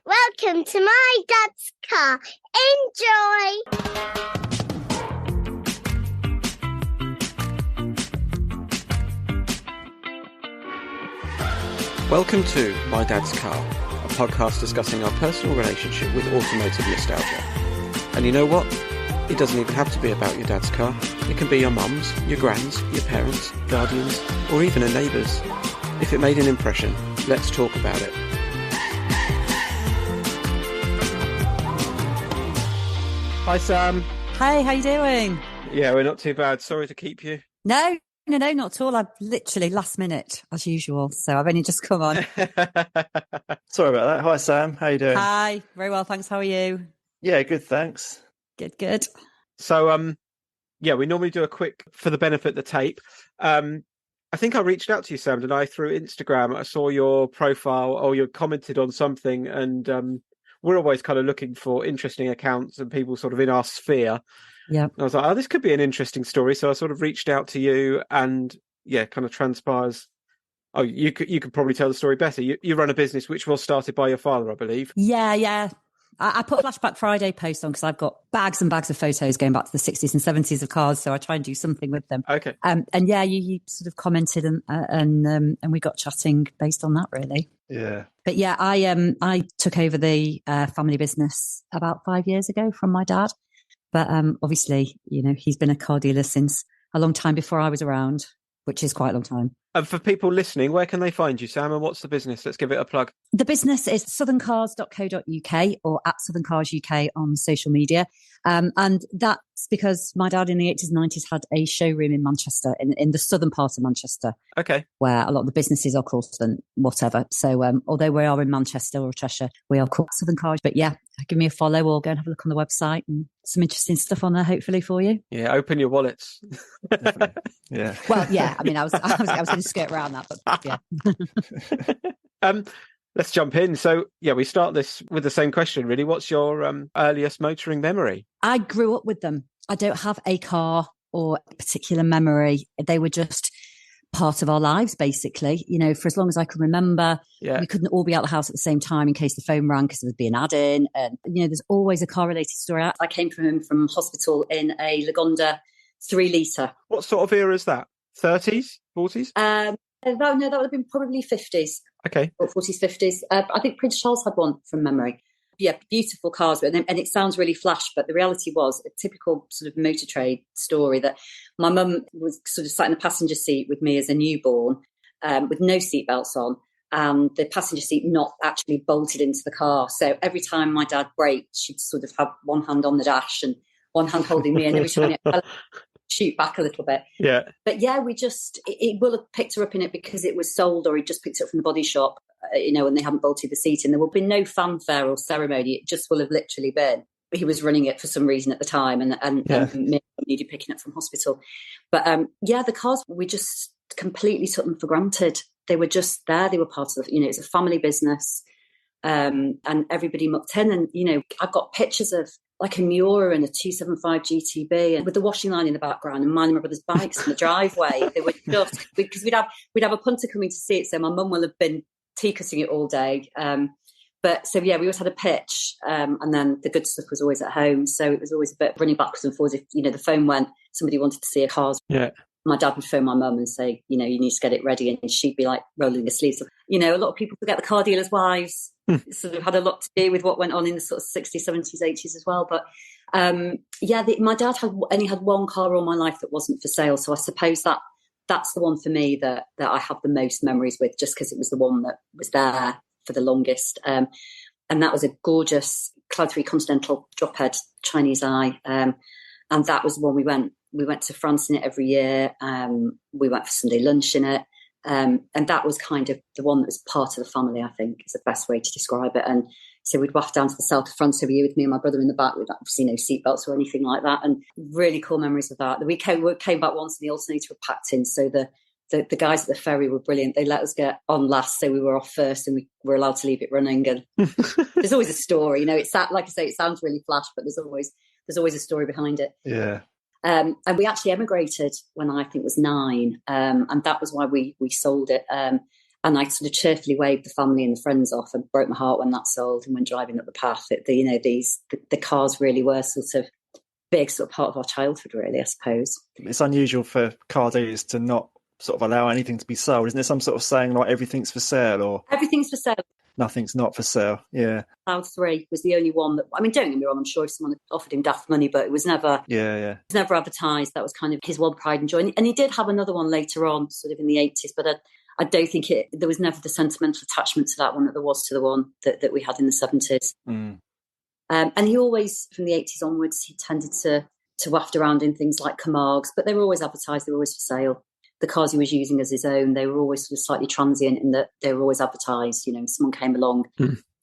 Welcome to my dad's car. Enjoy! Welcome to My Dad's Car, a podcast discussing our personal relationship with automotive nostalgia. And you know what? It doesn't even have to be about your dad's car. It can be your mum's, your grand's, your parents', guardians, or even a neighbour's. If it made an impression, let's talk about it. Hi, Sam. Hey, how you doing? Yeah, we're not too bad. Sorry to keep you. No, not at all. I'm literally last minute, as usual. So I've only just come on. Sorry about that. Hi, Sam. How you doing? Hi. Very well, thanks. How are you? Yeah, good, thanks. Good. So, we normally do a quick, for the benefit of the tape. I think I reached out to you, Sam, didn't I, through Instagram. I saw your profile, or you commented on something, and we're always kind of looking for interesting accounts and people sort of in our sphere. Yeah. I was like, oh, this could be an interesting story. So I sort of reached out to you, and kind of transpires. Oh, you could probably tell the story better. You run a business which was started by your father, I believe. Yeah. I put a Flashback Friday post on because I've got bags and bags of photos going back to the 60s and 70s of cars. So I try and do something with them. Okay. And you sort of commented and we got chatting based on that, really. Yeah. But yeah, I took over the family business about 5 years ago from my dad. But obviously, he's been a car dealer since a long time before I was around, which is quite a long time. And for people listening, where can they find you, Sam? And what's the business? Let's give it a plug. The business is southerncars.co.uk or at Southern Cars UK on social media. And that's because my dad in the 80s and 90s had a showroom in Manchester, in the southern part of Manchester. Okay. Where a lot of the businesses are called Southern, whatever. So although we are in Manchester or Cheshire, we are called Southern Cars. But yeah, give me a follow or go and have a look on the website, and some interesting stuff on there, hopefully, for you. Yeah, open your wallets. Yeah. Well, yeah, I mean, I was going to skirt around that, but yeah. Let's jump in. So, we start this with the same question, really. What's your earliest motoring memory? I grew up with them. I don't have a car or a particular memory. They were just part of our lives, basically. For as long as I can remember, we couldn't all be out the house at the same time in case the phone rang because there'd be an add-in. And, there's always a car-related story. I came from hospital in a Lagonda 3-litre. What sort of era is that? 30s? 40s? No, that would have been probably 50s. Okay. Or 40s, 50s. I think Prince Charles had one from memory. Yeah, beautiful cars. And it sounds really flash, but the reality was a typical sort of motor trade story that my mum was sort of sat in the passenger seat with me as a newborn with no seatbelts on, and the passenger seat not actually bolted into the car. So every time my dad braked, she'd sort of have one hand on the dash and one hand holding me, and every time it shoot back a little bit. Yeah. But yeah, it will have picked her up in it because it was sold, or he just picked it up from the body shop, and they haven't bolted the seat in. There will be no fanfare or ceremony. It just will have literally been. He was running it for some reason at the time, and me needed picking up from hospital. But the cars, we just completely took them for granted. They were just there. They were part of, it's a family business. And everybody mucked in. And, I've got pictures of like a Miura and a 275 GTB, and with the washing line in the background, and mine and my brother's bikes in the driveway. They were just, because we'd have a punter coming to see it, so my mum will have been tea-cutting it all day. But so, we always had a pitch, and then the good stuff was always at home. So it was always a bit running backwards and forwards. If, the phone went, somebody wanted to see a car. Yeah. My dad would phone my mum and say, you need to get it ready. And she'd be like rolling the sleeves. A lot of people forget the car dealers' wives sort of had a lot to do with what went on in the sort of 60s, 70s, 80s as well. But my dad only had one car all my life that wasn't for sale. So I suppose that's the one for me that I have the most memories with, just because it was the one that was there for the longest. And that was a gorgeous Cloud 3 Continental drophead Chinese eye. And that was the one we went to France in it every year. We went for Sunday lunch in it. And that was kind of the one that was part of the family, I think, is the best way to describe it. And so we'd waft down to the south of France every year with me and my brother in the back with obviously no seatbelts or anything like that. And really cool memories of that. We came back once and the alternator were packed in. So the guys at the ferry were brilliant. They let us get on last, so we were off first and we were allowed to leave it running. And there's always a story, it's that, like I say, it sounds really flash, but there's always a story behind it. Yeah. And we actually emigrated when I think was 9. And that was why we sold it. And I sort of cheerfully waved the family and the friends off and broke my heart when that sold and went driving up the path. The cars really were sort of big sort of part of our childhood, really, I suppose. It's unusual for car dealers to not sort of allow anything to be sold. Isn't there some sort of saying like everything's for sale or Everything's for sale? Nothing's not for sale. Yeah. Cloud 3 was the only one that, I mean, don't get me wrong, I'm sure if someone had offered him daft money, but it was never, Yeah. it was never advertised. That was kind of his one pride and joy. And he did have another one later on, sort of in the 80s, but I don't think there was never the sentimental attachment to that one that there was to the one that we had in the 70s. And he always, from the 80s onwards, he tended to waft around in things like Camargues, but they were always advertised, they were always for sale. The cars he was using as his own, they were always sort of slightly transient in that they were always advertised. You know, someone came along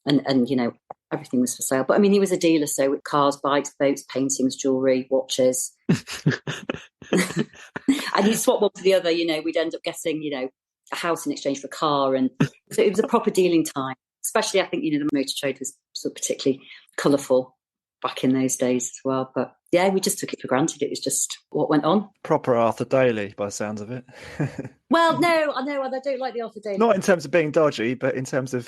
and you know, everything was for sale. But I mean, he was a dealer, so with cars, bikes, boats, paintings, jewellery, watches. And he'd swap one for the other, you know, we'd end up getting, you know, a house in exchange for a car. And so it was a proper dealing time, especially I think, you know, the motor trade was sort of particularly colourful back in those days as well. But yeah, we just took it for granted. It was just what went on. Proper Arthur Daly, by the sounds of it. Well, no, I know. I don't like the Arthur Daly. Not in terms of being dodgy, but in terms of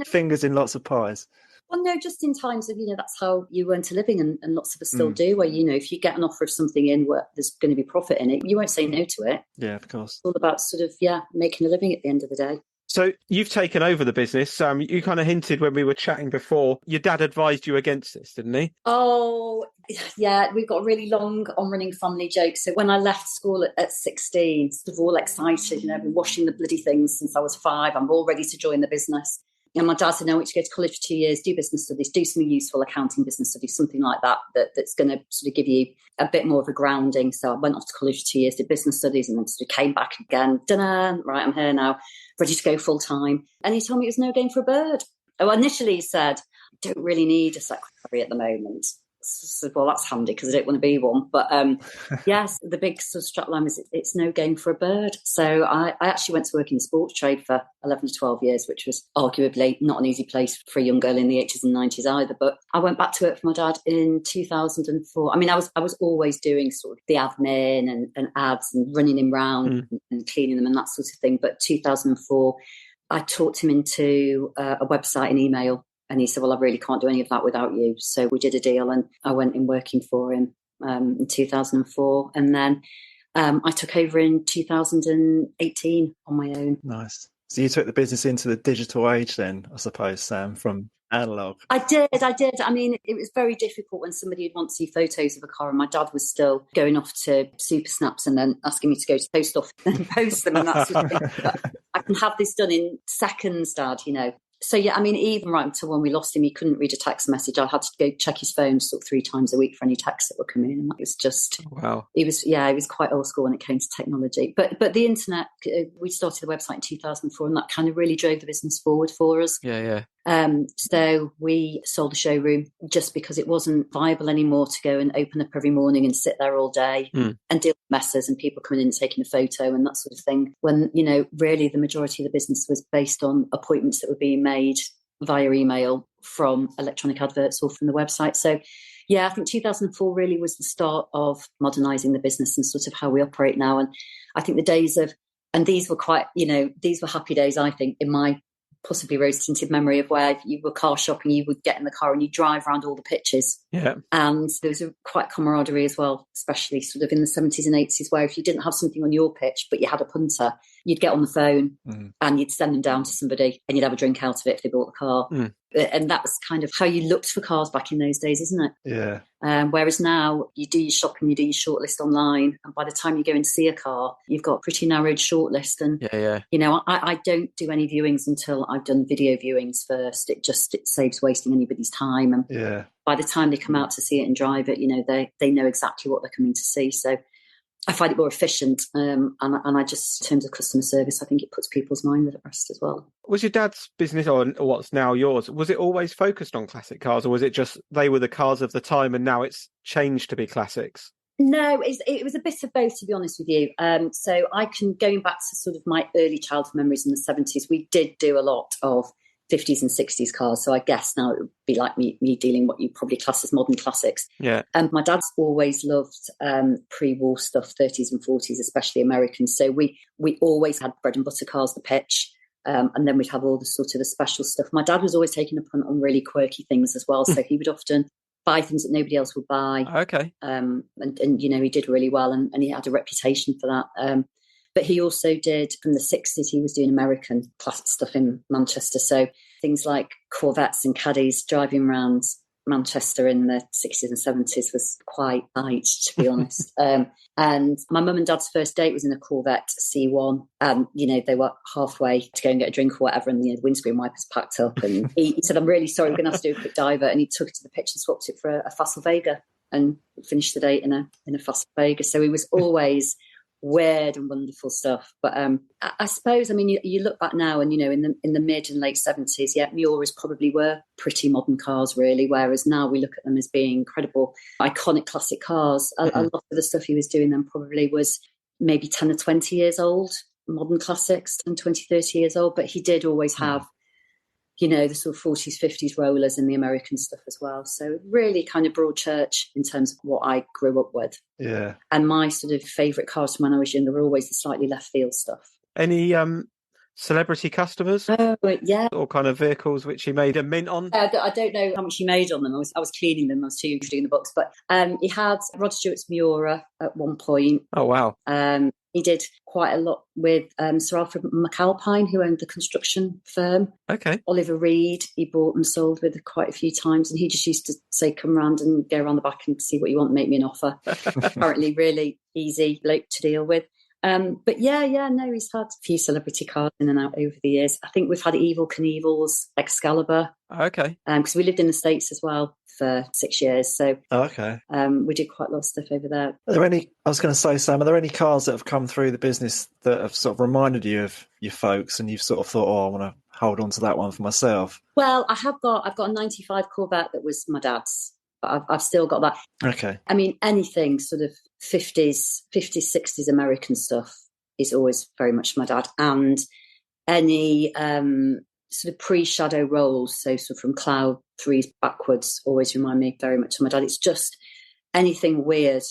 fingers in lots of pies. Well, no, just in times of, you know, that's how you earn a living, and lots of us still do, where, you know, if you get an offer of something in where there's going to be profit in it, you won't say no to it. Yeah, of course. It's all about sort of, making a living at the end of the day. So you've taken over the business. You kind of hinted when we were chatting before, your dad advised you against this, didn't he? Oh, yeah, we've got a really long on-running family joke. So when I left school at 16, sort of all excited, you know, I've been washing the bloody things since I was 5. I'm all ready to join the business. And my dad said, no, I want you to go to college for 2 years, do business studies, do something useful, accounting, business studies, something like that's going to sort of give you a bit more of a grounding. So I went off to college for 2 years, did business studies, and then sort of came back again. Right, I'm here now, ready to go full time. And he told me it was no game for a bird. Oh, initially he said, I don't really need a secretary at the moment. So, well, that's handy because I don't want to be one. But yes, the big sort of strapline was it's no game for a bird. So I actually went to work in the sports trade for 11 to 12 years, which was arguably not an easy place for a young girl in the 80s and 90s either. But I went back to work for my dad in 2004. I mean, I was always doing sort of the admin and ads and running him round and cleaning them and that sort of thing. But 2004, I talked him into a website and email. And he said, well, I really can't do any of that without you. So we did a deal and I went in working for him in 2004. And then I took over in 2018 on my own. Nice. So you took the business into the digital age then, I suppose, Sam, from analog. I did. I mean, it was very difficult when somebody would want to see photos of a car and my dad was still going off to Super Snaps and then asking me to go to the post office and post them and that sort of thing. But I can have this done in seconds, Dad, you know. So, yeah, I mean, even right until when we lost him, he couldn't read a text message. I had to go check his phone sort of 3 times a week for any texts that were coming in. And that was just, wow. He was quite old school when it came to technology. But the internet, we started the website in 2004 and that kind of really drove the business forward for us. Yeah. So we sold the showroom just because it wasn't viable anymore to go and open up every morning and sit there all day and deal with messes and people coming in and taking a photo and that sort of thing. When, you know, really the majority of the business was based on appointments that were being made via email from electronic adverts or from the website. So, yeah, I think 2004 really was the start of modernising the business and sort of how we operate now. And I think the days of, and these were quite, you know, these were happy days, I think, in my possibly rose-tinted memory of where you were car shopping, you would get in the car and you drive around all the pitches. Yeah. And there was a quite camaraderie as well, especially sort of in the 70s and 80s, where if you didn't have something on your pitch, but you had a punter, you'd get on the phone and you'd send them down to somebody and you'd have a drink out of it if they bought the car. And that was kind of how you looked for cars back in those days, isn't it? Yeah. Whereas now you do your shopping, you do your shortlist online, and by the time you go and see a car, you've got a pretty narrowed shortlist. And you know, I don't do any viewings until I've done video viewings first. It saves wasting anybody's time. And by the time they come out to see it and drive it, you know, they know exactly what they're coming to see. So I find it more efficient, and I just, in terms of customer service, I think it puts people's mind at rest as well. Was your dad's business, or what's now yours, was it always focused on classic cars, or was it just they were the cars of the time and now it's changed to be classics? No, it was a bit of both, to be honest with you. So going back to sort of my early childhood memories in the 70s, we did do a lot of 50s and 60s cars. So I guess now it would be like me dealing what you probably class as modern classics. Yeah. And my dad's always loved pre-war stuff, 30s and 40s, especially American. So we always had bread and butter cars, the pitch. And then we'd have all the sort of the special stuff. My dad was always taking a punt on really quirky things as well. So he would often buy things that nobody else would buy. Okay. And he did really well, and he had a reputation for that. But he also did, from the 60s, he was doing American classic stuff in Manchester. So things like Corvettes and Caddies, driving around Manchester in the 60s and 70s was quite light, to be honest. And my mum and dad's first date was in a Corvette C1. And, they were halfway to go and get a drink or whatever, and the windscreen wipers packed up. And he said, "I'm really sorry, we're going to have to do a quick diver." And he took it to the pitch and swapped it for a Fossil Vega and finished the date in a Fossil Vega. So he was always weird and wonderful stuff. But I suppose, you look back now and, in the mid and late 70s, Miuras probably were pretty modern cars, really, whereas now we look at them as being incredible, iconic classic cars. A lot of the stuff he was doing then probably was maybe 10 or 20 years old, modern classics, 10, 20, 30 years old. But he did always have, the sort of 40s, 50s rollers and the American stuff as well. So really kind of broad church in terms of what I grew up with. Yeah. And my sort of favourite cars from when I was younger were always the slightly left field stuff. Any celebrity customers? Oh, yeah. Or kind of vehicles which he made a mint on? I don't know how much he made on them. I was cleaning them. I was too young to do in the books. But he had Rod Stewart's Miura at one point. Oh, wow. He did quite a lot with Sir Alfred McAlpine, who owned the construction firm. Okay. Oliver Reed, he bought and sold with quite a few times. And he just used to say, "Come round and go around the back and see what you want and make me an offer." Apparently really easy bloke to deal with. But he's had a few celebrity cars in and out over the years. I think we've had Evel Knievel's Excalibur. Okay. Because we lived in the States as well for 6 years. So okay. We did quite a lot of stuff over there. Are there any, I was going to say, Sam, are there any cars that have come through the business that have sort of reminded you of your folks and you've sort of thought, I want to hold on to that one for myself? Well, I've got a 95 Corvette that was my dad's. But I've still got that. Okay. Anything sort of 50s, 60s American stuff is always very much my dad. And any sort of pre-Shadow Rolls, so sort of from Cloud 3s backwards, always remind me very much of my dad. It's just anything weird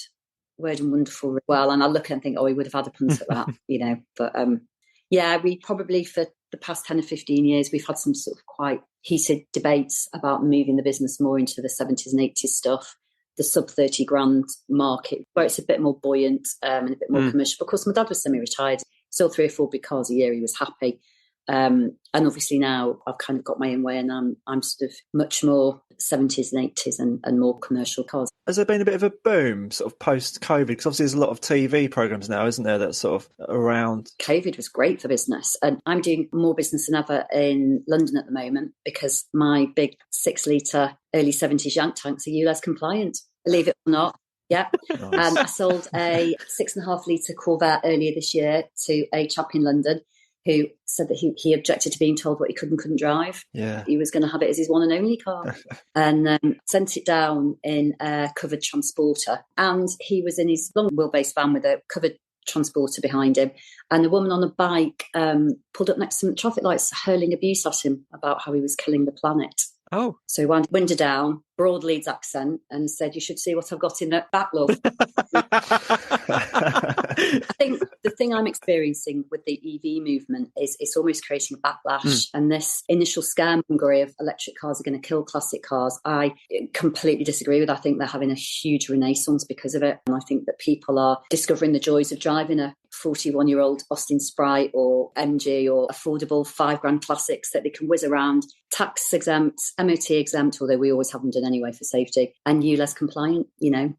and wonderful. Well, and I look and think, he would have had a punt at that, But we probably for the past 10 or 15 years, we've had some sort of quite heated debates about moving the business more into the 70s and 80s stuff, the sub 30 grand market, where it's a bit more buoyant and a bit more commercial. Of course, my dad was semi-retired, still 3 or 4 big cars a year. He was happy. And obviously now I've kind of got my own way and I'm sort of much more 70s and 80s and more commercial cars. Has there been a bit of a boom sort of post-COVID? Because obviously there's a lot of TV programmes now, isn't there, that's sort of around? COVID was great for business. And I'm doing more business than ever in London at the moment because my big 6-litre early 70s Yank tanks are ULEZ compliant, believe it or not. Yeah. Nice. I sold a 6.5-litre Corvette earlier this year to a chap in London who said that he objected to being told what he could and couldn't drive. Yeah. He was going to have it as his one and only car. And sent it down in a covered transporter. And he was in his long wheelbase van with a covered transporter behind him. And a woman on a bike pulled up next to him at traffic lights, hurling abuse at him about how he was killing the planet. Oh. So he wound window down, broad Leeds accent, and said, "You should see what I've got in that back, love." I think the thing I'm experiencing with the EV movement is it's almost creating a backlash. And this initial scaremongering of electric cars are going to kill classic cars, I completely disagree with. I think they're having a huge renaissance because of it. And I think that people are discovering the joys of driving a 41-year-old Austin Sprite or MG or affordable £5,000 classics that they can whiz around, tax exempt, MOT exempt, although we always have them done anyway for safety, and ULEZ compliant.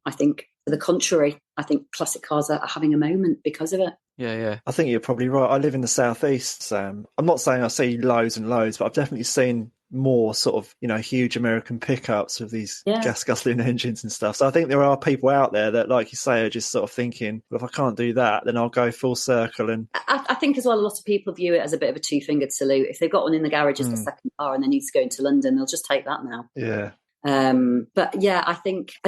I think to the contrary, I think classic cars are having a moment because of it. Yeah. I think you're probably right. I live in the southeast, Sam. I'm not saying I see loads and loads, but I've definitely seen more sort of, huge American pickups with these gas guzzling engines and stuff. So I think there are people out there that, like you say, are just sort of thinking, well, if I can't do that, then I'll go full circle. And I think as well, a lot of people view it as a bit of a two-fingered salute. If they've got one in the garage as the second car and they need to go into London, they'll just take that now. Yeah. But yeah, I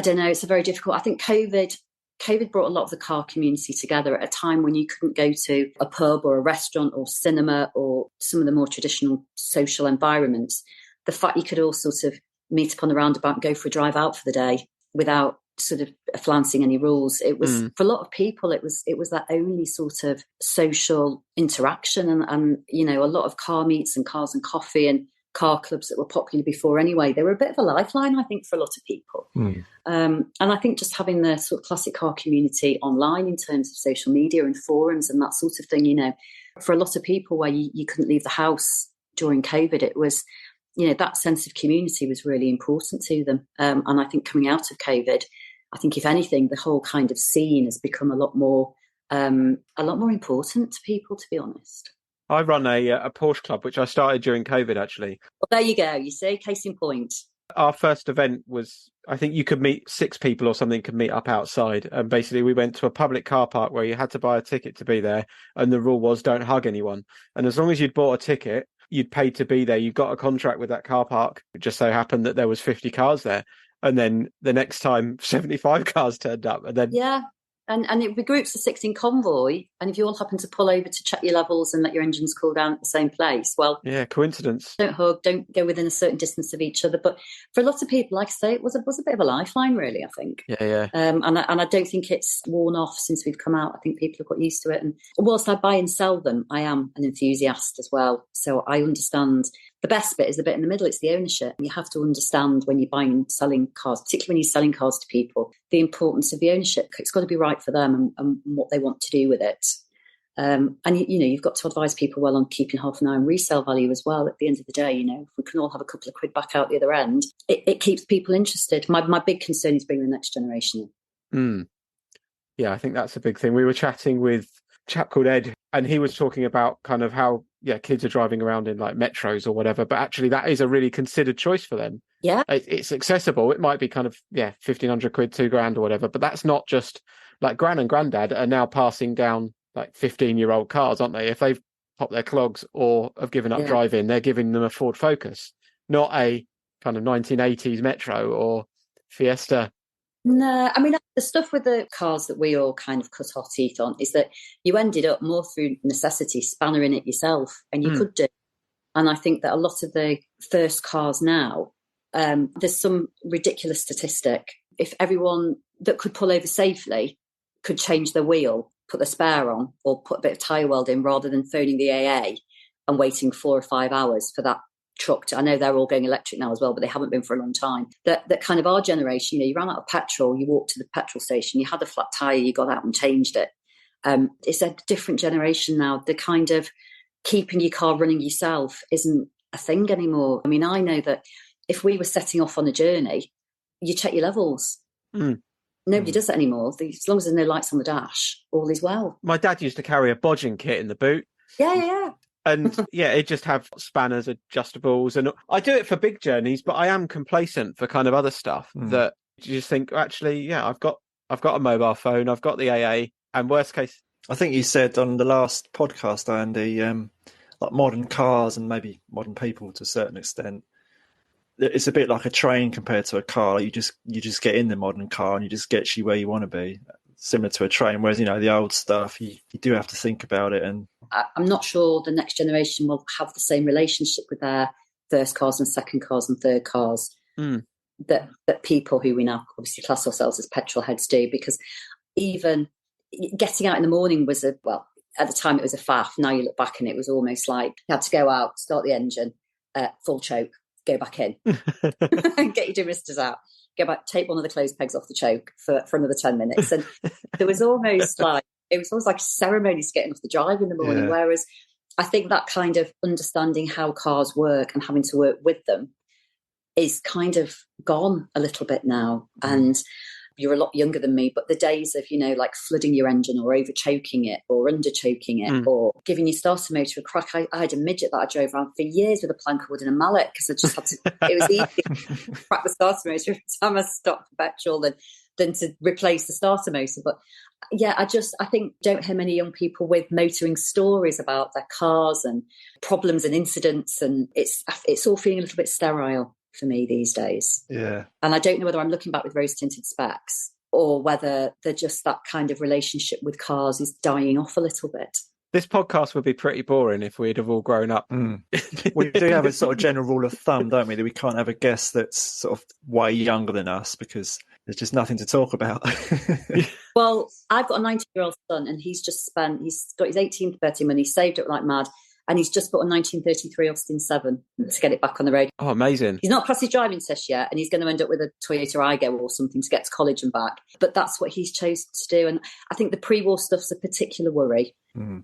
don't know, it's a very difficult. I think COVID brought a lot of the car community together at a time when you couldn't go to a pub or a restaurant or cinema or some of the more traditional social environments. The fact you could all sort of meet up on the roundabout and go for a drive out for the day without sort of flouncing any rules. It was for a lot of people, it was that only sort of social interaction, and you know, a lot of car meets and cars and coffee and car clubs that were popular before anyway. They were a bit of a lifeline, I think, for a lot of people. And I think just having the sort of classic car community online in terms of social media and forums and that sort of thing, you know, for a lot of people where you couldn't leave the house during COVID, it was, you know, that sense of community was really important to them. And I think coming out of COVID, I think if anything, the whole kind of scene has become a lot more important to people, to be honest. I run a Porsche club, which I started during COVID, actually. Well, there you go. You see, case in point. Our first event was, I think you could meet 6 people or something could meet up outside. And basically we went to a public car park where you had to buy a ticket to be there. And the rule was don't hug anyone. And as long as you'd bought a ticket, you'd paid to be there. You got a contract with that car park. It just so happened that there was 50 cars there. And then the next time 75 cars turned up. And then And it would be groups of 6 in convoy. And if you all happen to pull over to check your levels and let your engines cool down at the same place, well, yeah, coincidence. Don't hug, don't go within a certain distance of each other. But for a lot of people, like I say, it was a bit of a lifeline, really, I think. Yeah. And I don't think it's worn off since we've come out. I think people have got used to it. And whilst I buy and sell them, I am an enthusiast as well. So I understand. The best bit is the bit in the middle. It's the ownership. You have to understand when you're buying and selling cars, particularly when you're selling cars to people, the importance of the ownership. It's got to be right for them and what they want to do with it. And, you know, you've got to advise people well on keeping half an eye on resale value as well. At the end of the day, you know, if we can all have a couple of quid back out the other end, it keeps people interested. My big concern is bringing the next generation in. Yeah, I think that's a big thing. We were chatting with a chap called Ed, and he was talking about kind of how, kids are driving around in like metros or whatever, but actually that is a really considered choice for them. Yeah. It's accessible. It might be kind of, 1,500 quid, £2,000 or whatever, but that's not just like gran and granddad are now passing down like 15-year-old cars, aren't they? If they've popped their clogs or have given up driving, they're giving them a Ford Focus, not a kind of 1980s Metro or Fiesta. No, I mean, the stuff with the cars that we all kind of cut our teeth on is that you ended up more through necessity spannering it yourself, and you could do. And I think that a lot of the first cars now, there's some ridiculous statistic. If everyone that could pull over safely could change their wheel, put the spare on, or put a bit of tyre weld in rather than phoning the AA and waiting 4 or 5 hours for that truck I know they're all going electric now as well, but they haven't been for a long time. That kind of our generation, you know, you ran out of petrol, you walked to the petrol station, you had a flat tyre, you got out and changed it. It's a different generation now. The kind of keeping your car running yourself isn't a thing anymore. I mean, I know that if we were setting off on a journey, you check your levels. Nobody does that anymore. As long as there's no lights on the dash, all is well. My dad used to carry a bodging kit in the boot. Yeah. And it just have spanners, adjustables, and I do it for big journeys, but I am complacent for kind of other stuff that you just think, actually, I've got a mobile phone, I've got the AA, and worst case. I think you said on the last podcast, Andy, like modern cars and maybe modern people to a certain extent, it's a bit like a train compared to a car. You just get in the modern car and you just get you where you want to be. Similar to a train, whereas, you know, the old stuff, you do have to think about it. And I'm not sure the next generation will have the same relationship with their first cars and second cars and third cars that people who we now obviously class ourselves as petrol heads do, because even getting out in the morning was at the time it was a faff. Now you look back and it was almost like you had to go out, start the engine, full choke, go back in, get your deristers out, go back, take one of the clothes pegs off the choke for another 10 minutes. And there was almost like, it was almost like a ceremony to getting off the drive in the morning. Yeah. Whereas I think that kind of understanding how cars work and having to work with them is kind of gone a little bit now. And you're a lot younger than me, but the days of, you know, like flooding your engine or over choking it or under choking it or giving your starter motor a crack. I had a midget that I drove around for years with a plank of wood and a mallet because I just had to, it was easy to crack the starter motor every time I stopped for petrol than to replace the starter motor. But yeah, I think don't hear many young people with motoring stories about their cars and problems and incidents, and it's all feeling a little bit sterile for me these days. Yeah. And I don't know whether I'm looking back with rose tinted specs or whether they're just that kind of relationship with cars is dying off a little bit. This podcast would be pretty boring if we'd have all grown up. We do have a sort of general rule of thumb, don't we, that we can't have a guest that's sort of way younger than us, because there's just nothing to talk about. Well, I've got a 19-year-old son, and he's got his 18th birthday money, saved it like mad, and he's just bought a 1933 Austin 7 to get it back on the road. Oh, amazing. He's not passed his driving test yet, and he's going to end up with a Toyota Aygo or something to get to college and back. But that's what he's chosen to do. And I think the pre-war stuff's a particular worry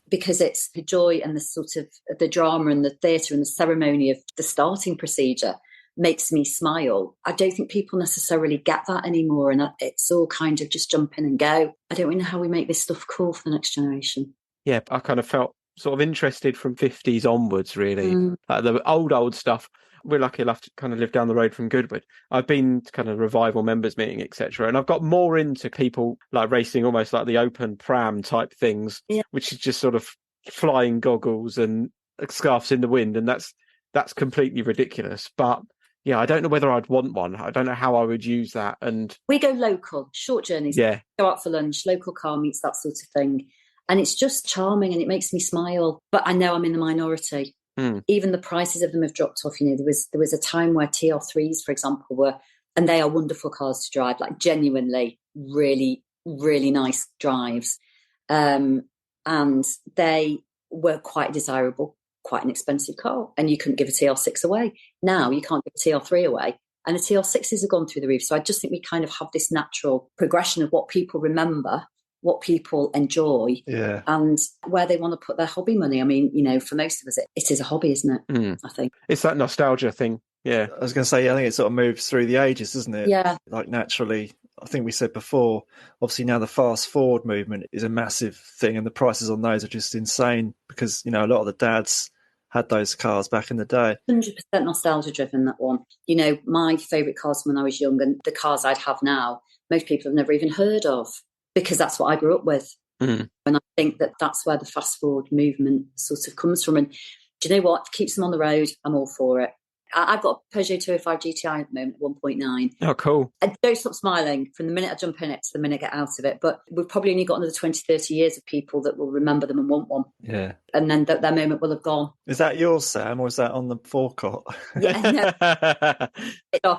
because it's the joy and the sort of the drama and the theatre and the ceremony of the starting procedure makes me smile. I don't think people necessarily get that anymore, and it's all kind of just jump in and go. I don't really know how we make this stuff cool for the next generation. Yeah, I kind of felt sort of interested from 50s onwards, really. The old stuff. We're lucky enough to kind of live down the road from Goodwood. I've been to kind of revival members meeting, etc. And I've got more into people like racing almost like the open pram type things, which is just sort of flying goggles and scarves in the wind. And that's completely ridiculous. But yeah, I don't know whether I'd want one. I don't know how I would use that. And we go local, short journeys. Yeah. Go out for lunch, local car meets, that sort of thing. And it's just charming and it makes me smile. But I know I'm in the minority. Even the prices of them have dropped off. You know, there was a time where TR3s, for example, were, and they are wonderful cars to drive, like genuinely really, really nice drives. And they were quite desirable, quite an expensive car. And you couldn't give a TR6 away. Now you can't give a TR3 away. And the TR6s have gone through the roof. So I just think we kind of have this natural progression of what people remember, what people enjoy, and where they want to put their hobby money. I mean, you know, for most of us, it is a hobby, isn't it? I think. It's that nostalgia thing. Yeah. I was going to say, I think it sort of moves through the ages, doesn't it? Yeah. Like naturally, I think we said before, obviously now the fast forward movement is a massive thing and the prices on those are just insane because, you know, a lot of the dads had those cars back in the day. 100% nostalgia driven, that one. You know, my favourite cars when I was young and the cars I'd have now, most people have never even heard of, because that's what I grew up with. And I think that's where the fast forward movement sort of comes from. And do you know what? If it keeps them on the road, I'm all for it. I've got a Peugeot 205 GTI at the moment, 1.9. Oh, cool. I don't stop smiling from the minute I jump in it to the minute I get out of it. But we've probably only got another 20, 30 years of people that will remember them and want one. Yeah. And then that moment will have gone. Is that yours, Sam, or is that on the forecourt? Yeah, no.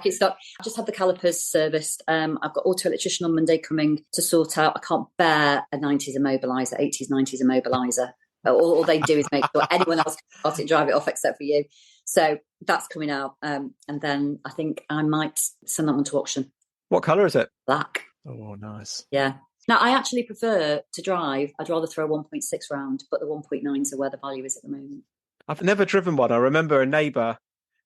It's not. I just had the calipers serviced. I've got auto electrician on Monday coming to sort out. I can't bear a 90s immobiliser, 80s, 90s immobiliser. All they do is make sure anyone else can start it, drive it off except for you. So that's coming out. And then I think I might send that one to auction. What colour is it? Black. Oh, nice. Yeah. Now, I actually prefer to drive. I'd rather throw a 1.6 round, but the 1.9s are where the value is at the moment. I've never driven one. I remember a neighbour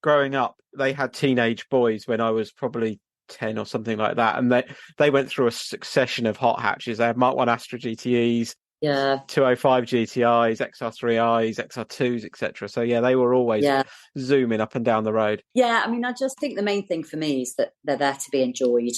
growing up, they had teenage boys when I was probably 10 or something like that. And they went through a succession of hot hatches. They had Mark 1 Astra GTEs, 205 GTIs, XR3Is, XR2s, etc. So yeah, they were always zooming up and down the road. Yeah, I mean, I just think the main thing for me is that they're there to be enjoyed.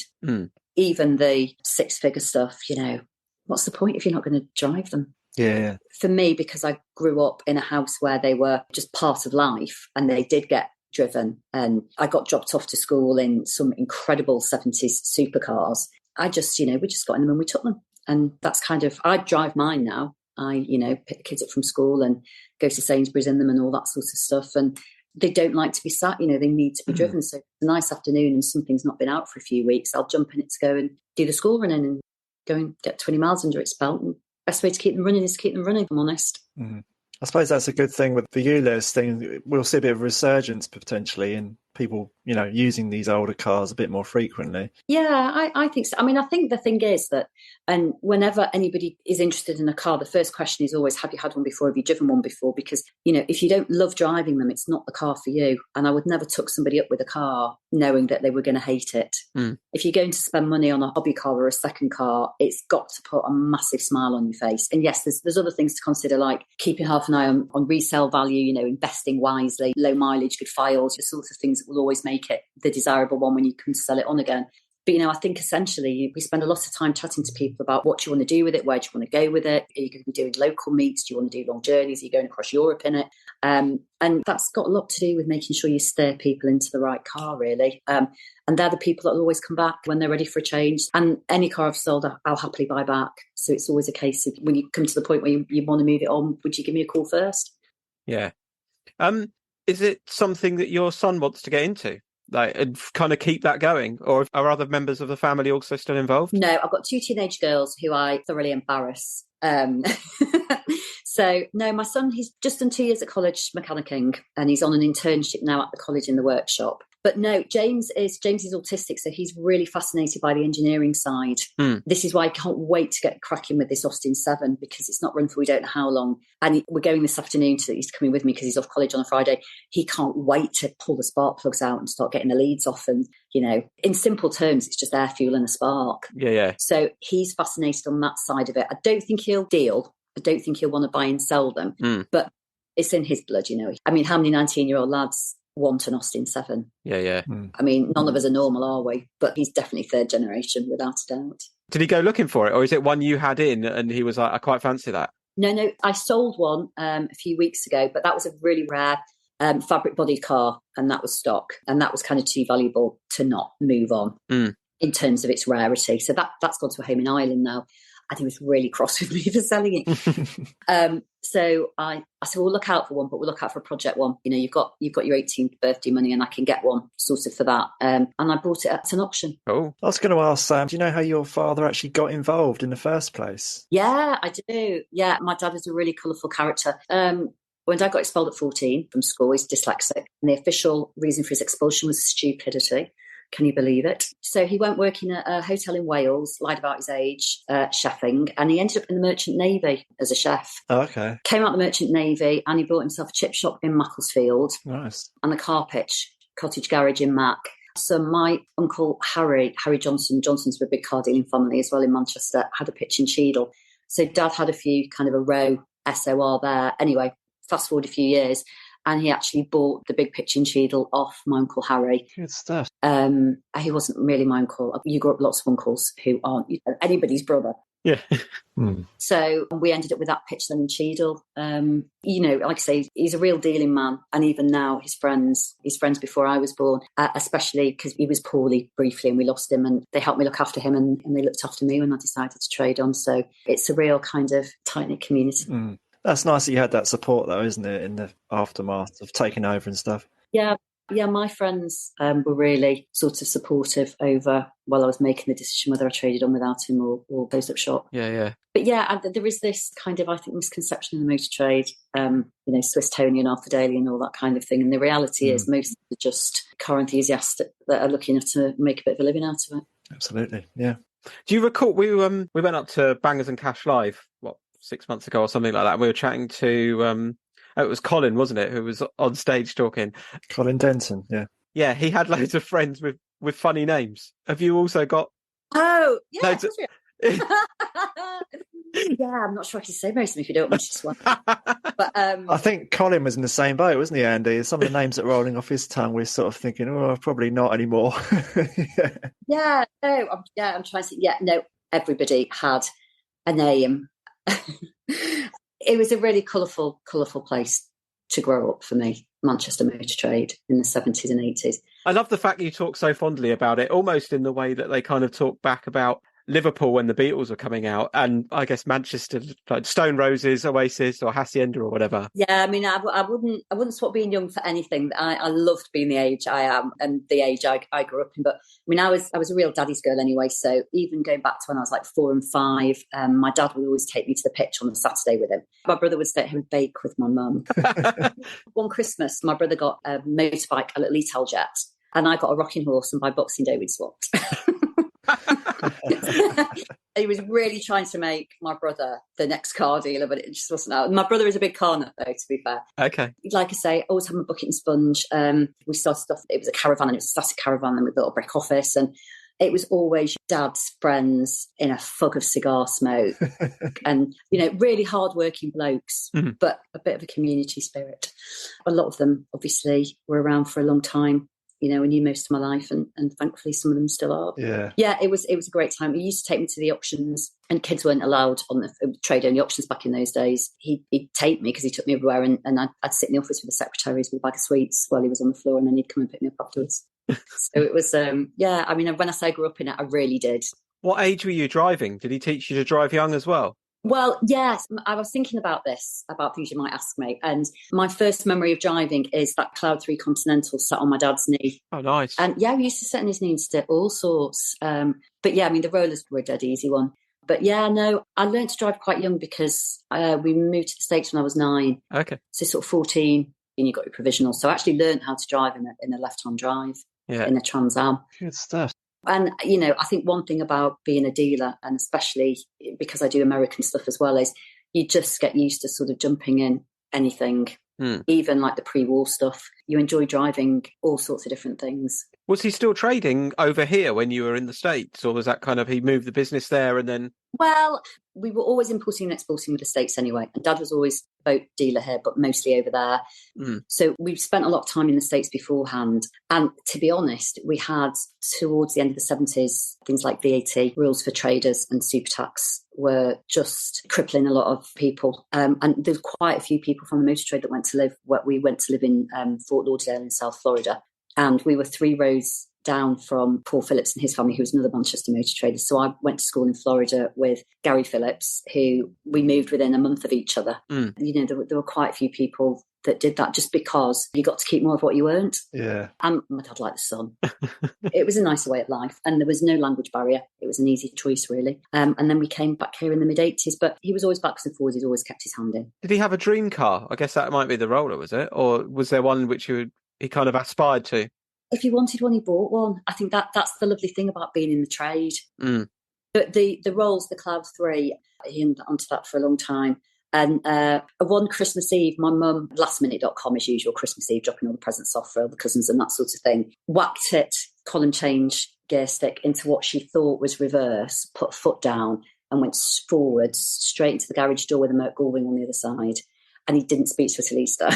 Even the six-figure stuff, you know, what's the point if you're not going to drive them? Yeah. For me, because I grew up in a house where they were just part of life and they did get driven, and I got dropped off to school in some incredible 70s supercars. I just, you know, we just got in them and we took them. And that's kind of, I drive mine now. I, you know, pick the kids up from school and go to Sainsbury's in them and all that sort of stuff. And they don't like to be sat, you know, they need to be driven. So it's a nice afternoon and something's not been out for a few weeks, I'll jump in it to go and do the school running and go and get 20 miles under its belt. And best way to keep them running is to keep them running, if I'm honest. I suppose that's a good thing with the ULEZ thing. We'll see a bit of resurgence potentially in people, you know, using these older cars a bit more frequently. Yeah, I think so. I mean, I think the thing is that, and whenever anybody is interested in a car, the first question is always, have you had one before? Have you driven one before? Because, you know, if you don't love driving them, it's not the car for you. And I would never took somebody up with a car knowing that they were going to hate it. If you're going to spend money on a hobby car or a second car, it's got to put a massive smile on your face. And yes, there's other things to consider, like keeping half an eye on resale value, you know, investing wisely, low mileage, good files, the sorts of things that will always make it the desirable one when you come to sell it on again. But, you know, I think essentially we spend a lot of time chatting to people about what you want to do with it, where do you want to go with it? Are you going to be doing local meets? Do you want to do long journeys? Are you going across Europe in it? And that's got a lot to do with making sure you steer people into the right car, really. And they're the people that will always come back when they're ready for a change. And any car I've sold, I'll happily buy back. So it's always a case of when you come to the point where you want to move it on, would you give me a call first? Yeah. Is it something that your son wants to get into? like, and kind of keep that going? Or are other members of the family also still involved? No, I've got 2 teenage girls who I thoroughly embarrass. So no, my son, he's just done 2 years at college mechanicking, and he's on an internship now at the college in the workshop. But no, James is autistic, so he's really fascinated by the engineering side. This is why I can't wait to get cracking with this Austin 7, because it's not run for we don't know how long. And we're going this afternoon he's coming with me because he's off college on a Friday. He can't wait to pull the spark plugs out and start getting the leads off. And, in simple terms, it's just air, fuel and a spark. Yeah. So he's fascinated on that side of it. I don't think he'll deal. I don't think he'll want to buy and sell them. But it's in his blood, I mean, how many 19-year-old lads want an Austin 7? Yeah. I mean, none of us are normal, are we? But he's definitely third generation, without a doubt. Did he go looking for it, or is it one you had in and he was like, I quite fancy that? No, I sold one a few weeks ago, but that was a really rare fabric body car, and that was stock, and that was kind of too valuable to not move on in terms of its rarity. So that's gone to a home in Ireland now. And he was really cross with me for selling it. So I said, we'll look out for one, but we'll look out for a project one. You've got your 18th birthday money, and I can get one sorted for that. And I bought it at an auction. Oh, I was going to ask, Sam, do you know how your father actually got involved in the first place? Yeah, I do. Yeah, my dad was a really colourful character. When Dad got expelled at 14 from school, he's dyslexic, and the official reason for his expulsion was stupidity. Can you believe it? So he went working at a hotel in Wales, lied about his age, chefing, and he ended up in the Merchant Navy as a chef. Oh, okay. Came out the Merchant Navy, and he bought himself a chip shop in Macclesfield. Nice. And the car pitch, cottage garage in Mac. So my uncle Harry Johnson's a big car dealing family as well in Manchester, had a pitch in Cheadle. So Dad had a few kind of a row SOR there. Anyway, fast forward a few years, and he actually bought the big pitch in Cheadle off my Uncle Harry. Good stuff. He wasn't really my uncle. You grew up with lots of uncles who aren't anybody's brother. Yeah. So we ended up with that pitch then in Cheadle. Like I say, he's a real dealing man. And even now, his friends before I was born, especially because he was poorly briefly and we lost him, and they helped me look after him, and they looked after me when I decided to trade on. So it's a real kind of tight-knit community. That's nice that you had that support, though, isn't it, in the aftermath of taking over and stuff? Yeah, my friends were really sort of supportive over while I was making the decision whether I traded on without him or closed up shop. Yeah. But yeah, there is this kind of, I think, misconception in the motor trade, Swiss Tony and Arthur Daly and all that kind of thing. And the reality is most are just car enthusiasts that are looking to make a bit of a living out of it. Absolutely, yeah. Do you recall, we went up to Bangers and Cash Live, 6 months ago or something like that. We were chatting to, it was Colin, wasn't it, who was on stage talking. Colin Denton, yeah. Yeah, he had loads of friends with funny names. Have you also got? Oh, yeah. Yeah, I'm not sure I can say most of them if you don't want me to swear. But I think Colin was in the same boat, wasn't he, Andy? Some of the names that were rolling off his tongue, we're sort of thinking, probably not anymore. Yeah, no, I'm trying to. Yeah, no, everybody had a name. It was a really colourful place to grow up for me, Manchester motor trade in the 70s and 80s. I love the fact you talk so fondly about it, almost in the way that they kind of talk back about Liverpool when the Beatles were coming out, and I guess Manchester, like Stone Roses, Oasis, or Hacienda, or whatever. Yeah, I mean, I wouldn't swap being young for anything. I loved being the age I am and the age I grew up in. But I mean, I was a real daddy's girl anyway. So even going back to when I was like 4 and 5, my dad would always take me to the pitch on a Saturday with him. My brother would stay at home and bake with my mum. One Christmas, my brother got a motorbike, a little Italjet, and I got a rocking horse, and by Boxing Day we'd swapped. He was really trying to make my brother the next car dealer, but it just wasn't out. My brother is a big car nut, though, to be fair. Okay. Like I say, always have a bucket and sponge. We started off, it was a caravan, and it was a static caravan, and we built a brick office, and it was always dad's friends in a fog of cigar smoke and, really hard-working blokes, but a bit of a community spirit. A lot of them, obviously, were around for a long time. I knew most of my life, and thankfully some of them still are. Yeah, it was a great time. He used to take me to the auctions, and kids weren't allowed on the trade-only auctions back in those days. He'd take me because he took me everywhere, and I'd sit in the office with the secretaries with a bag of sweets while he was on the floor, and then he'd come and pick me up afterwards. So it was, I mean, when I say I grew up in it, I really did. What age were you driving? Did he teach you to drive young as well? Well, yes, I was thinking about this, about things you might ask me. And my first memory of driving is that Cloud 3 Continental sat on my dad's knee. Oh, nice. And yeah, we used to sit on his knee and do all sorts. But yeah, I mean, the rollers were a dead easy one. But yeah, no, I learned to drive quite young because we moved to the States when I was 9. Okay. So sort of 14, and you got your provisional. So I actually learned how to drive in a left-hand drive, in a Trans Am. Good stuff. And, you know, I think one thing about being a dealer, and especially because I do American stuff as well, is you just get used to sort of jumping in anything, even like the pre-war stuff. You enjoy driving all sorts of different things. Was he still trading over here when you were in the States, or was that kind of he moved the business there and then? Well, we were always importing and exporting with the States anyway. And Dad was always a boat dealer here, but mostly over there. So we've spent a lot of time in the States beforehand. And to be honest, we had towards the end of the 70s, things like VAT, rules for traders and super tax were just crippling a lot of people. And there's quite a few people from the motor trade that went to live in Fort Lauderdale in South Florida. And we were 3 rows down from Paul Phillips and his family, who was another Manchester motor trader. So I went to school in Florida with Gary Phillips, who we moved within a month of each other. You know, there were quite a few people that did that just because you got to keep more of what you earned. Yeah. And my dad liked the sun. It was a nicer way of life. And there was no language barrier. It was an easy choice, really. And then we came back here in the mid-80s. But he was always backwards and forwards. He'd always kept his hand in. Did he have a dream car? I guess that might be the roller, was it? Or was there one which he kind of aspired to? If he wanted one, he bought one. I think that's the lovely thing about being in the trade. But the Rolls, the Cloud 3, he hung onto that for a long time. And one Christmas Eve, my mum, lastminute.com as usual, Christmas Eve, dropping all the presents off for all the cousins and that sort of thing, whacked it, column change, gear stick, into what she thought was reverse, put a foot down and went forwards, straight into the garage door with a Merc Gullwing on the other side. And he didn't speak to her till Easter.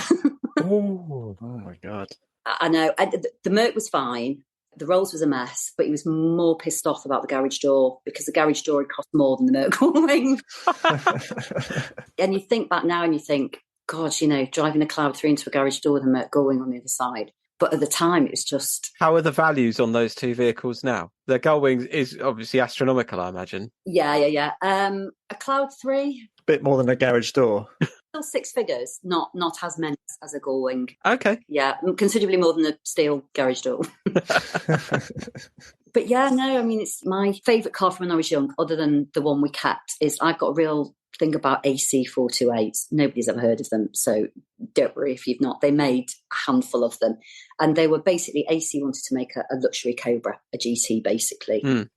Oh my God. I know. The Merc was fine. The Rolls was a mess, but he was more pissed off about the garage door because the garage door had cost more than the Merc Gullwing. And you think back now and you think, God, you know, driving a Cloud 3 into a garage door with a Merc Gullwing on the other side. But at the time, it was just... How are the values on those two vehicles now? The Gullwing is obviously astronomical, I imagine. Yeah. A Cloud 3... Bit more than a garage door. Still 6 figures, not as many as a Gullwing. Okay. Yeah, considerably more than a steel garage door. But yeah, no, I mean, it's my favourite car from when I was young, other than the one we kept, is I've got a real thing about AC 428s. Nobody's ever heard of them, so don't worry if you've not. They made a handful of them. And they were basically, AC wanted to make a luxury Cobra, a GT, basically.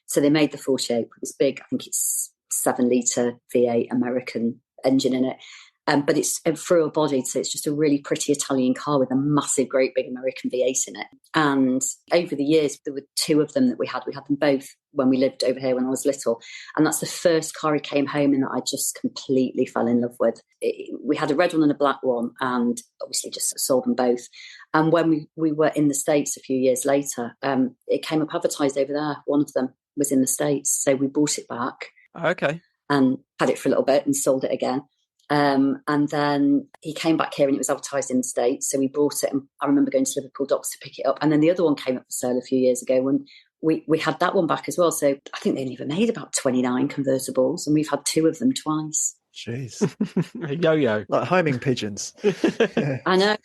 So they made the 48 with this big, I think it's 7-litre V8 American engine in it. But it's through bodied, so it's just a really pretty Italian car with a massive, great big American V8 in it. And over the years, there were 2 of them that we had. We had them both when we lived over here when I was little. And that's the first car he came home in that I just completely fell in love with. We had a red one and a black one, and obviously just sold them both. And when we were in the States a few years later, it came up advertised over there. One of them was in the States. So we bought it back. Okay. And had it for a little bit and sold it again. And then he came back here and it was advertised in the States. So we bought it, and I remember going to Liverpool Docks to pick it up. And then the other one came up for sale a few years ago when we had that one back as well. So I think they only ever made about 29 convertibles, and we've had 2 of them twice. Jeez. Yo-yo. Like homing pigeons. I know.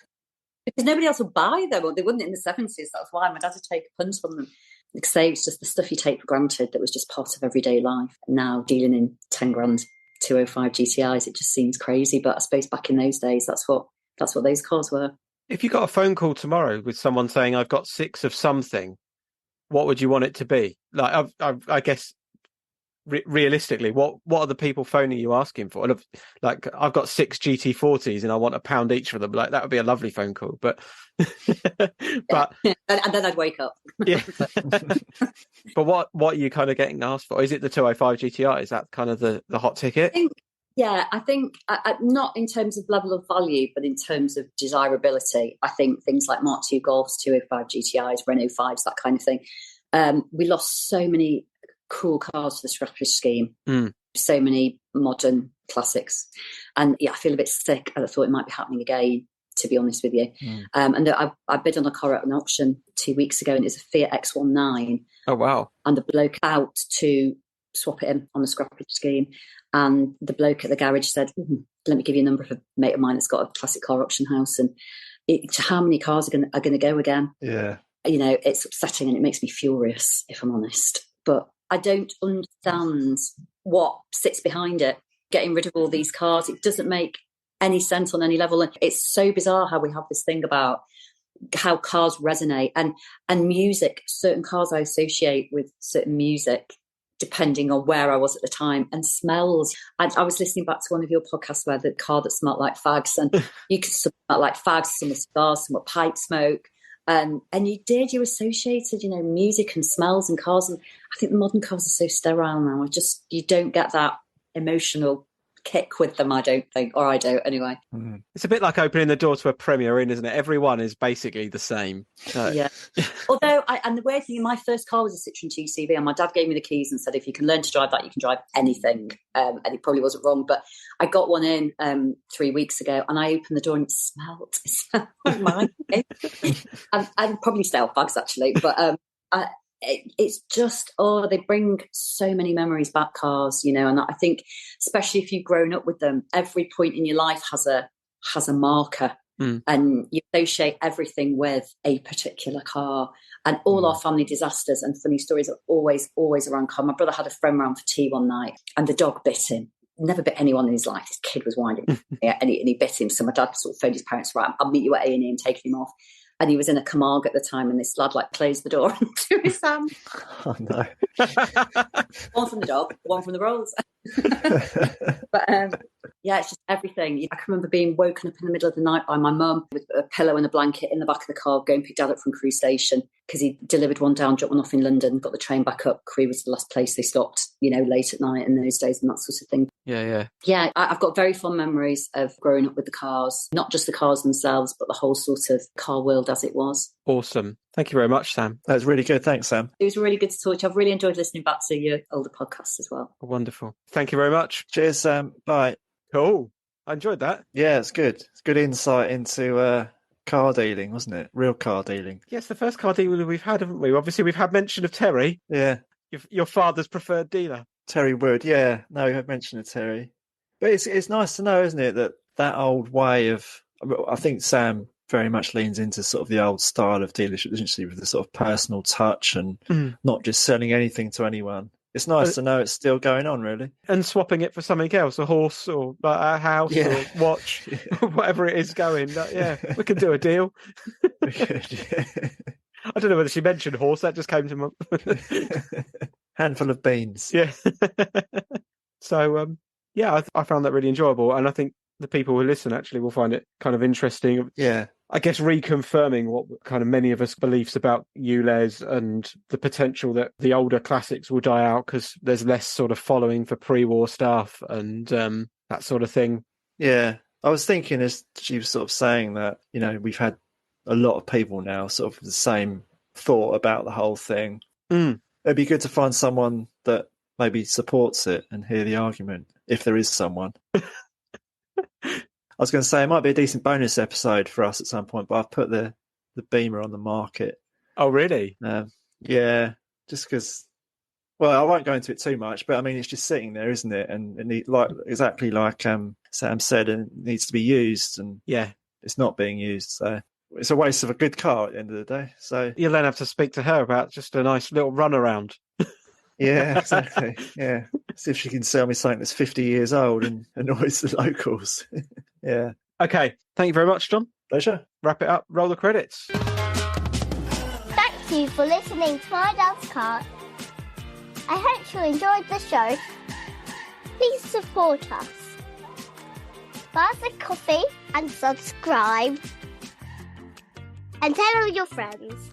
Because nobody else would buy them, or they wouldn't in the 70s. That's why my dad would take a punt on them. Like I say, it's just the stuff you take for granted that was just part of everyday life. Now dealing in 10 grand 205 GTIs, it just seems crazy. But I suppose back in those days, that's what those cars were. If you got a phone call tomorrow with someone saying, I've got 6 of something, what would you want it to be? Like, I guess, realistically, what are the people phoning you asking for? Like, I've got 6 GT40s and I want £1 each for them. Like, that would be a lovely phone call. But but and then I'd wake up. Yeah. But what are you kind of getting asked for? Is it the 205 GTI? Is that kind of the hot ticket? I think not in terms of level of value, but in terms of desirability. I think things like Mark II Golfs, 205 GTIs, Renault 5s, that kind of thing. We lost so many cool cars to the scrappage scheme. So many modern classics. And yeah, I feel a bit sick. I thought it might be happening again, to be honest with you. And I bid on a car at an auction 2 weeks ago, and it's a Fiat X19. Oh, wow. And the bloke out to swap it in on the scrappage scheme. And the bloke at the garage said, let me give you a number of a mate of mine that's got a classic car auction house. And how many cars are going to go again? Yeah. You know, it's upsetting and it makes me furious, if I'm honest. But I don't understand what sits behind it, getting rid of all these cars. It doesn't make any sense on any level. And it's so bizarre how we have this thing about how cars resonate and music. Certain cars I associate with certain music, depending on where I was at the time, and smells. I was listening back to one of your podcasts where the car that smelled like fags, and you could smell like fags, some were cigars, some were pipe smoke. And you associated, you know, music and smells and cars. And I think the modern cars are so sterile now. You don't get that emotional kick with them, I don't think, or I don't anyway. It's a bit like opening the door to a Premier Inn, isn't it? Everyone is basically the same. Yeah. Although, and the weird thing, my first car was a Citroen GCV, and my dad gave me the keys and said, if you can learn to drive that, you can drive anything. And he probably wasn't wrong, but I got one in 3 weeks ago, and I opened the door and it smelled like mine. And probably stale fags, actually, but it's just, they bring so many memories back, cars, you know. And I think, especially if you've grown up with them, every point in your life has a marker, and you associate everything with a particular car. And all our family disasters and funny stories are always around car. My brother had a friend round for tea one night, and the dog bit him. Never bit anyone in his life. His kid was whining, and he bit him. So my dad sort of phoned his parents, right, I'll meet you at A&E, and taking him off. And he was in a Camargue at the time, and this lad closed the door to his hand. Oh no! One from the dog, one from the Rolls. But yeah, it's just everything. I can remember being woken up in the middle of the night by my mum with a pillow and a blanket in the back of the car, going to pick Dad up from Crewe station because he delivered one down, dropped one off in London, got the train back up. Crewe was the last place they stopped, you know, late at night in those days and that sort of thing. Yeah, I've got very fond memories of growing up with the cars, not just the cars themselves, but the whole sort of car world as it was. Awesome. Thank you very much, Sam. That was really good. Thanks, Sam. It was really good to talk to you. I've really enjoyed listening back to your older podcasts as well. Wonderful. Thank you very much. Cheers, Sam. Bye. Cool. I enjoyed that. Yeah, it's good. It's good insight into car dealing, wasn't it? Real car dealing. Yes, the first car dealer we've had, haven't we? Obviously, we've had mention of Terry. Yeah. Your father's preferred dealer. Terry Wood, yeah. No, we have mentioned of Terry. But it's nice to know, isn't it, that old way of... I think Sam very much leans into sort of the old style of dealership, essentially, with the sort of personal touch and not just selling anything to anyone. It's nice to know it's still going on, really. And swapping it for something else, a horse or a house or watch, whatever it is going. Yeah, we can do a deal. We could, yeah. I don't know whether she mentioned horse. That just came to my... Handful of beans. Yeah. So, I found that really enjoyable. And I think the people who listen actually will find it kind of interesting. Yeah. I guess reconfirming what kind of many of us beliefs about ULEZ and the potential that the older classics will die out because there's less sort of following for pre-war stuff and that sort of thing. Yeah. I was thinking as she was sort of saying that, you know, we've had a lot of people now sort of the same thought about the whole thing. It'd be good to find someone that maybe supports it and hear the argument, if there is someone. I was going to say it might be a decent bonus episode for us at some point, but I've put the Beamer on the market. Oh, really? Yeah, just because. Well, I won't go into it too much, but I mean, it's just sitting there, isn't it? And exactly like Sam said, it needs to be used, and it's not being used, so it's a waste of a good car at the end of the day. So you'll then have to speak to her about just a nice little run around. Yeah, exactly. Yeah. See if she can sell me something that's 50 years old and annoys the locals. Yeah. Okay. Thank you very much, John. Pleasure. Wrap it up. Roll the credits. Thank you for listening to My Dad's Car. I hope you enjoyed the show. Please support us. Buy us a coffee and subscribe. And tell all your friends.